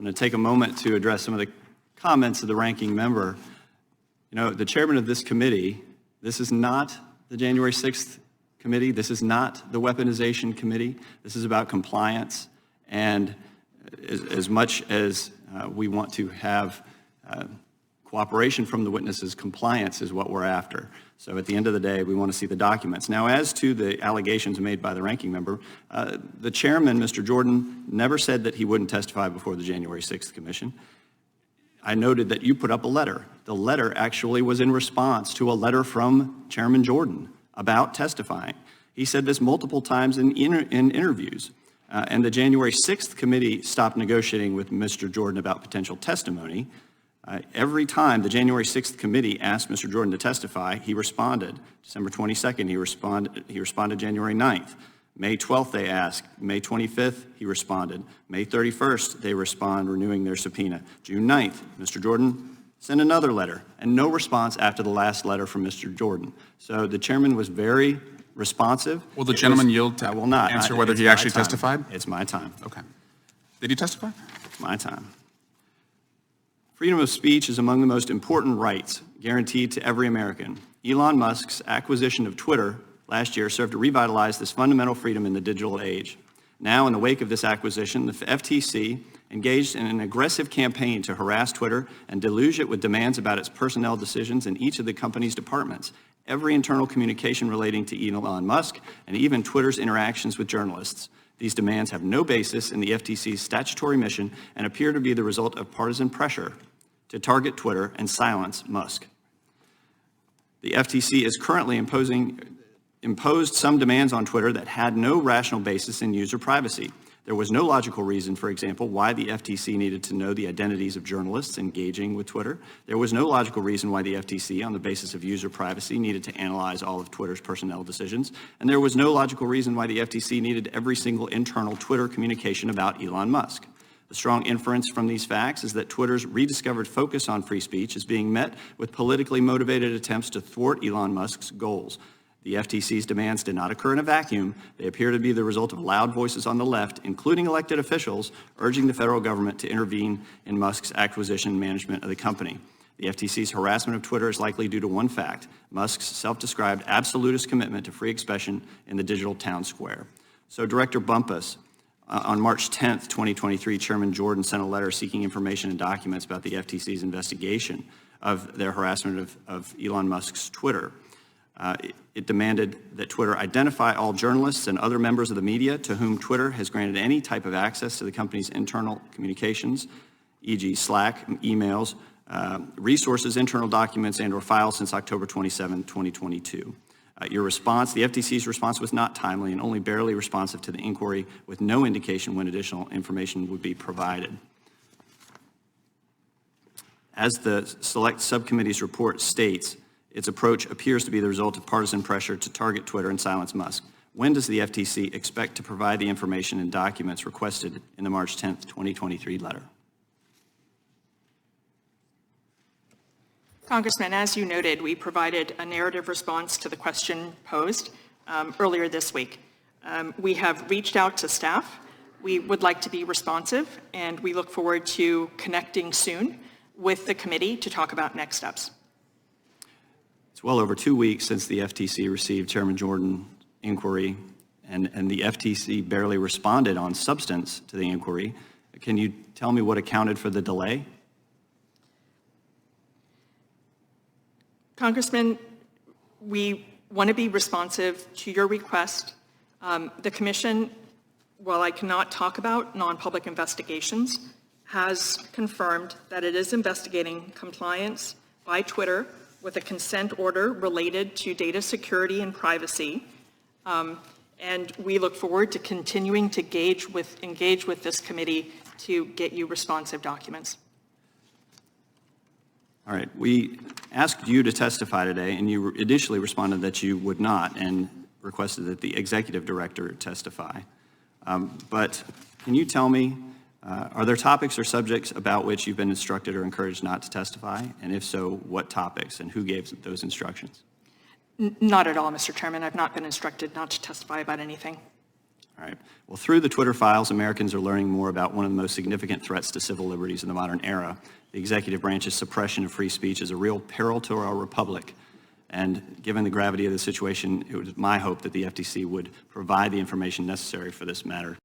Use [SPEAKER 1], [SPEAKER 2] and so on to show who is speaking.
[SPEAKER 1] I'm going to take a moment to address some of the comments of the ranking member. You know, the chairman of this committee, this is not the January 6th committee. This is not the weaponization committee. This is about compliance. And as much as we want to have cooperation from the witnesses, compliance is what we're after. So at the end of the day, we want to see the documents. Now, as to the allegations made by the ranking member, the chairman, Mr. Jordan, never said that he wouldn't testify before the January 6th commission. I noted that you put up a letter. The letter actually was in response to a letter from Chairman Jordan about testifying. He said this multiple times in interviews. And the January 6th committee stopped negotiating with Mr. Jordan about potential testimony. Every time the January 6th committee asked Mr. Jordan to testify, he responded. December 22nd, he responded January 9th. May 12th, they asked. May 25th, he responded. May 31st, they respond, renewing their subpoena. June 9th, Mr. Jordan sent another letter, and no response after the last letter from Mr. Jordan. So the chairman was very responsive.
[SPEAKER 2] Will the gentleman yield to answer whether he actually testified?
[SPEAKER 1] It's my time.
[SPEAKER 2] Okay. Did he testify?
[SPEAKER 1] It's my time. Freedom of speech is among the most important rights guaranteed to every American. Elon Musk's acquisition of Twitter last year served to revitalize this fundamental freedom in the digital age. Now, in the wake of this acquisition, the FTC engaged in an aggressive campaign to harass Twitter and deluge it with demands about its personnel decisions in each of the company's departments. Every internal communication relating to Elon Musk and even Twitter's interactions with journalists. These demands have no basis in the FTC's statutory mission and appear to be the result of partisan pressure to target Twitter and silence Musk. The FTC is currently imposed some demands on Twitter that had no rational basis in user privacy. There was no logical reason, for example, why the FTC needed to know the identities of journalists engaging with Twitter. There was no logical reason why the FTC, on the basis of user privacy, needed to analyze all of Twitter's personnel decisions. And there was no logical reason why the FTC needed every single internal Twitter communication about Elon Musk. The strong inference from these facts is that Twitter's rediscovered focus on free speech is being met with politically motivated attempts to thwart Elon Musk's goals. The FTC's demands did not occur in a vacuum. They appear to be the result of loud voices on the left, including elected officials, urging the federal government to intervene in Musk's acquisition and management of the company. The FTC's harassment of Twitter is likely due to one fact: Musk's self-described absolutist commitment to free expression in the digital town square. So, Director Bumpus, on March 10th, 2023, Chairman Jordan sent a letter seeking information and documents about the FTC's investigation of their harassment of Elon Musk's Twitter. It demanded that Twitter identify all journalists and other members of the media to whom Twitter has granted any type of access to the company's internal communications, e.g. Slack, emails, resources, internal documents, and/or files since October 27, 2022. Your response, the FTC's response, was not timely and only barely responsive to the inquiry, with no indication when additional information would be provided. As the Select Subcommittee's report states, its approach appears to be the result of partisan pressure to target Twitter and silence Musk. When does the FTC expect to provide the information and documents requested in the March 10th, 2023 letter?
[SPEAKER 3] Congressman, as you noted, we provided a narrative response to the question posed earlier this week. We have reached out to staff. We would like to be responsive, and we look forward to connecting soon with the committee to talk about next steps.
[SPEAKER 1] It's well over 2 weeks since the FTC received Chairman Jordan's inquiry, and the FTC barely responded on substance to the inquiry. Can you tell me what accounted for the delay?
[SPEAKER 3] Congressman, we want to be responsive to your request. The Commission, while I cannot talk about non-public investigations, has confirmed that it is investigating compliance by Twitter with a consent order related to data security and privacy. And we look forward to continuing to engage with this committee to get you responsive documents.
[SPEAKER 1] All right, we asked you to testify today, and you initially responded that you would not and requested that the executive director testify. But can you tell me, are there topics or subjects about which you've been instructed or encouraged not to testify? And if so, what topics and who gave those instructions?
[SPEAKER 3] Not at all, Mr. Chairman. I've not been instructed not to testify about anything.
[SPEAKER 1] All right. Well, through the Twitter files, Americans are learning more about one of the most significant threats to civil liberties in the modern era. The executive branch's suppression of free speech is a real peril to our republic. And given the gravity of the situation, it was my hope that the FTC would provide the information necessary for this matter